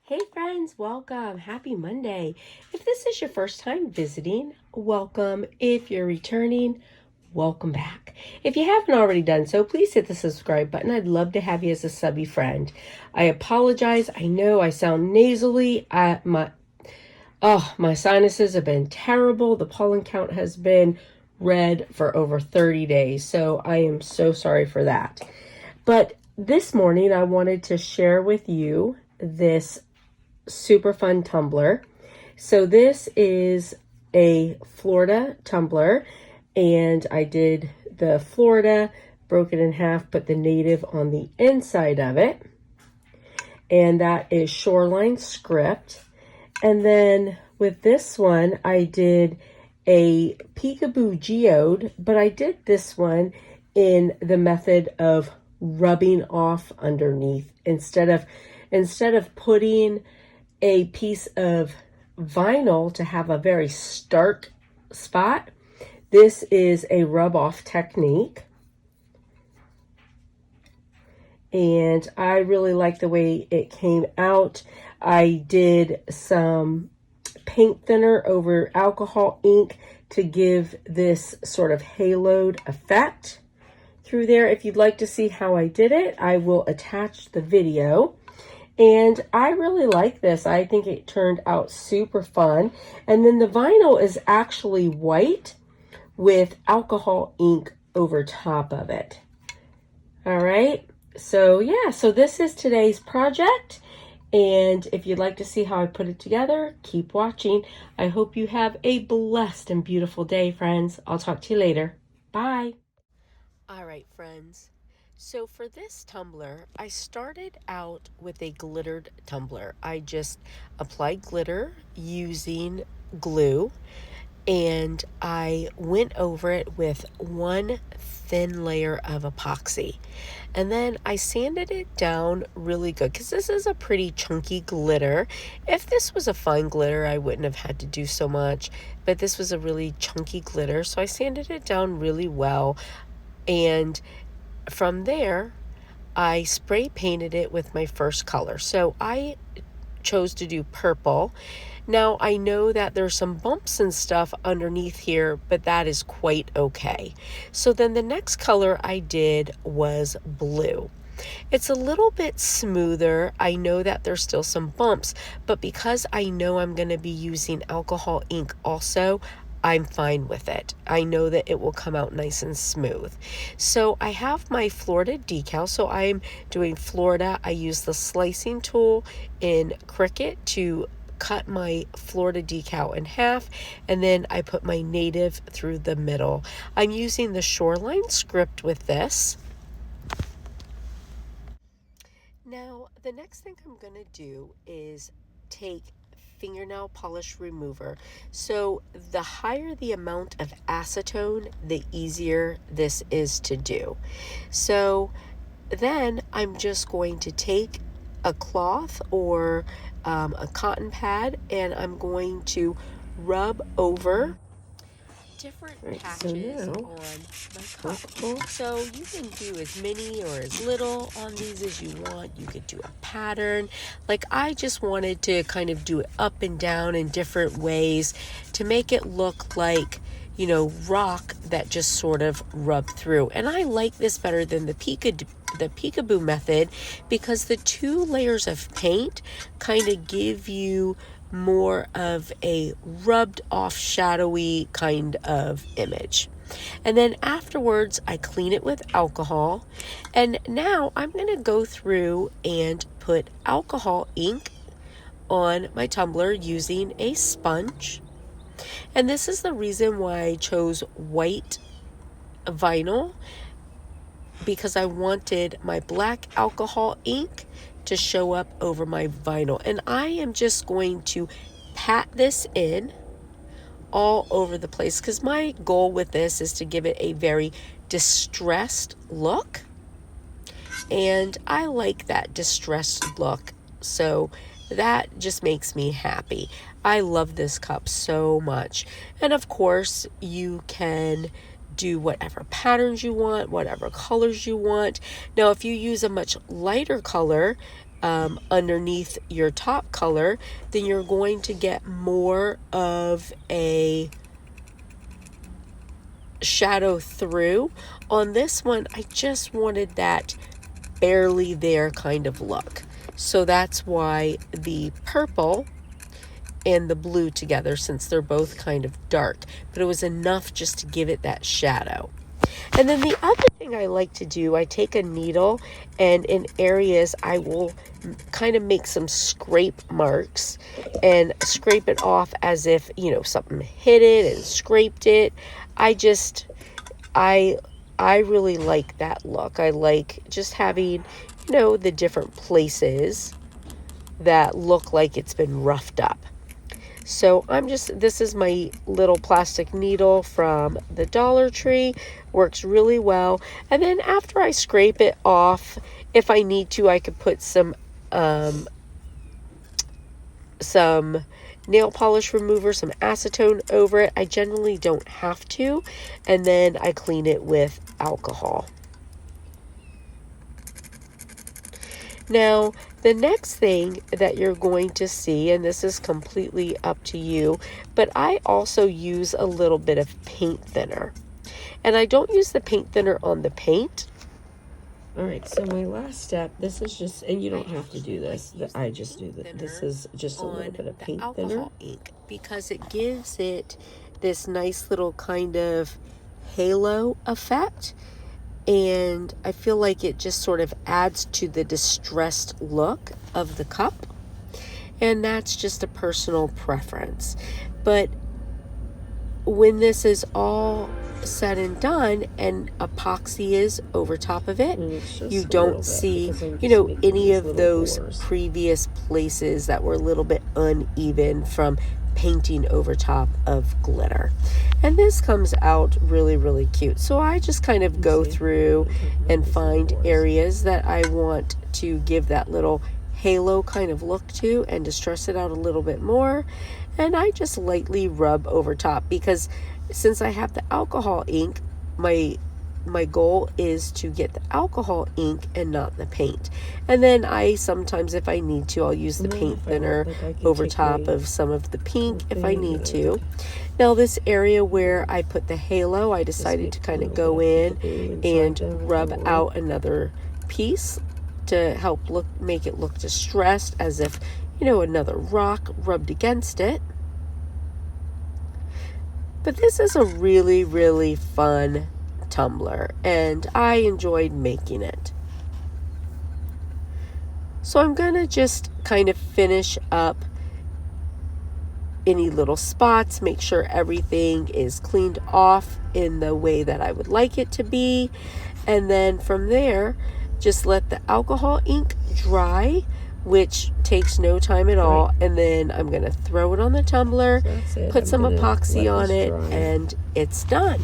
Hey friends, welcome. Happy Monday. If this is your first time visiting, welcome. If you're returning, welcome back. If you haven't already done so, please hit the subscribe button. I'd love to have you as a subby friend. I apologize. I know I sound nasally. My sinuses have been terrible. The pollen count has been red for over 30 days. So I am so sorry for that. But this morning I wanted to share with you this super fun tumbler. So this is a Florida tumbler, and I did the Florida, broke it in half, put the native on the inside of it, and that is shoreline script. And then with this one I did a peekaboo geode, but I did this one in the method of rubbing off underneath instead of putting a piece of vinyl to have a very stark spot. This is a rub off technique, and I really like the way it came out. I did some paint thinner over alcohol ink to give this sort of haloed effect through there. If you'd like to see how I did it, I will attach the video. And I really like this. I think it turned out super fun. And then the vinyl is actually white with alcohol ink over top of it. All right. So yeah, so this is today's project. And if you'd like to see how I put it together, keep watching. I hope you have a blessed and beautiful day, friends. I'll talk to you later. Bye. All right, friends. So for this tumbler, I started out with a glittered tumbler. I just applied glitter using glue, and I went over it with one thin layer of epoxy. And then I sanded it down really good because this is a pretty chunky glitter. If this was a fine glitter, I wouldn't have had to do so much, but this was a really chunky glitter, so I sanded it down really well. And from there, I spray painted it with my first color. So I chose to do purple. Now I know that there's some bumps and stuff underneath here, but that is quite okay. So then the next color I did was blue. It's a little bit smoother. I know that there's still some bumps, but because I know I'm going to be using alcohol ink also, I'm fine with it. I know that it will come out nice and smooth. So I have my Florida decal. So I'm doing Florida. I use the slicing tool in Cricut to cut my Florida decal in half, and then I put my native through the middle. I'm using the shoreline script with this. Now, the next thing I'm going to do is take fingernail polish remover. So the higher the amount of acetone, the easier this is to do. So then I'm just going to take a cloth or a cotton pad, and I'm going to rub over different patches on my cup. So you can do as many or as little on these as you want. You could do a pattern. Like I just wanted to kind of do it up and down in different ways to make it look like, you know, rock that just sort of rubbed through. And I like this better than the peekaboo method because the two layers of paint kind of give you more of a rubbed off shadowy kind of image. And then afterwards I clean it with alcohol, and now I'm going to go through and put alcohol ink on my tumbler using a sponge. And this is the reason why I chose white vinyl, because I wanted my black alcohol ink to show up over my vinyl. And I am just going to pat this in all over the place because my goal with this is to give it a very distressed look. And I like that distressed look. So that just makes me happy. I love this cup so much. And of course, you can do whatever patterns you want, whatever colors you want. Now, if you use a much lighter color, underneath your top color, then you're going to get more of a shadow through. On this one, I just wanted that barely there kind of look. So that's why the purple and the blue together, since they're both kind of dark, but it was enough just to give it that shadow. And then the other thing I like to do, I take a needle and in areas I will kind of make some scrape marks and scrape it off as if, you know, something hit it and scraped it. I really like that look. I like just having, you know, the different places that look like it's been roughed up. So this is my little plastic needle from the Dollar Tree. Works really well. And then after I scrape it off, if I need to, I could put some nail polish remover, some acetone over it. I generally don't have to. And then I clean it with alcohol. Now, the next thing that you're going to see, and this is completely up to you, but I also use a little bit of paint thinner. And I don't use the paint thinner on the paint. All right, so my last step, this is just, and you don't have to do this, I just do this. This is just a little bit of paint thinner. Ink, because it gives it this nice little kind of halo effect. And I feel like it just sort of adds to the distressed look of the cup. And that's just a personal preference. But when this is all said and done and epoxy is over top of it, you don't see, you know, any of those previous places that were a little bit uneven from painting over top of glitter. And this comes out really, really cute. So I just kind of go through and find areas that I want to give that little halo kind of look to and distress it out a little bit more. And I just lightly rub over top, because since I have the alcohol ink, my goal is to get the alcohol ink and not the paint. And then I sometimes, if I need to, I'll use the paint thinner over top of some of the pink if I need to. Now this area where I put the halo, I decided to kind of go in and rub out another piece to help make it look distressed, as if, you know, another rock rubbed against it. But this is a really, really fun tumbler, and I enjoyed making it. So I'm gonna just kind of finish up any little spots, make sure everything is cleaned off in the way that I would like it to be, and then from there just let the alcohol ink dry, which takes no time at all. And then I'm gonna throw it on the tumbler, put some epoxy on it, and it's done.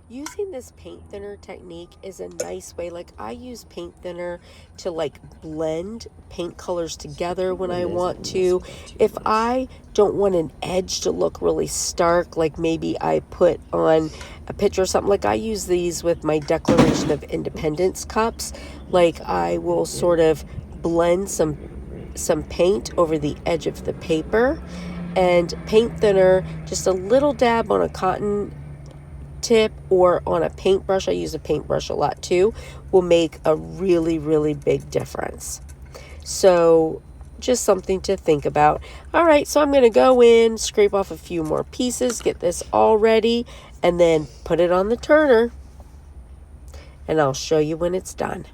Using this paint thinner technique is a nice way. Like, I use paint thinner to like blend paint colors together when I want to. If I don't want an edge to look really stark, like maybe I put on a picture or something, like I use these with my Declaration of Independence cups. Like, I will sort of blend some paint over the edge of the paper, and paint thinner, just a little dab on a cotton tip or on a paintbrush, I use a paintbrush a lot too, will make a really, really big difference. So just something to think about. All right, so I'm going to go in, scrape off a few more pieces, get this all ready, and then put it on the turner, and I'll show you when it's done.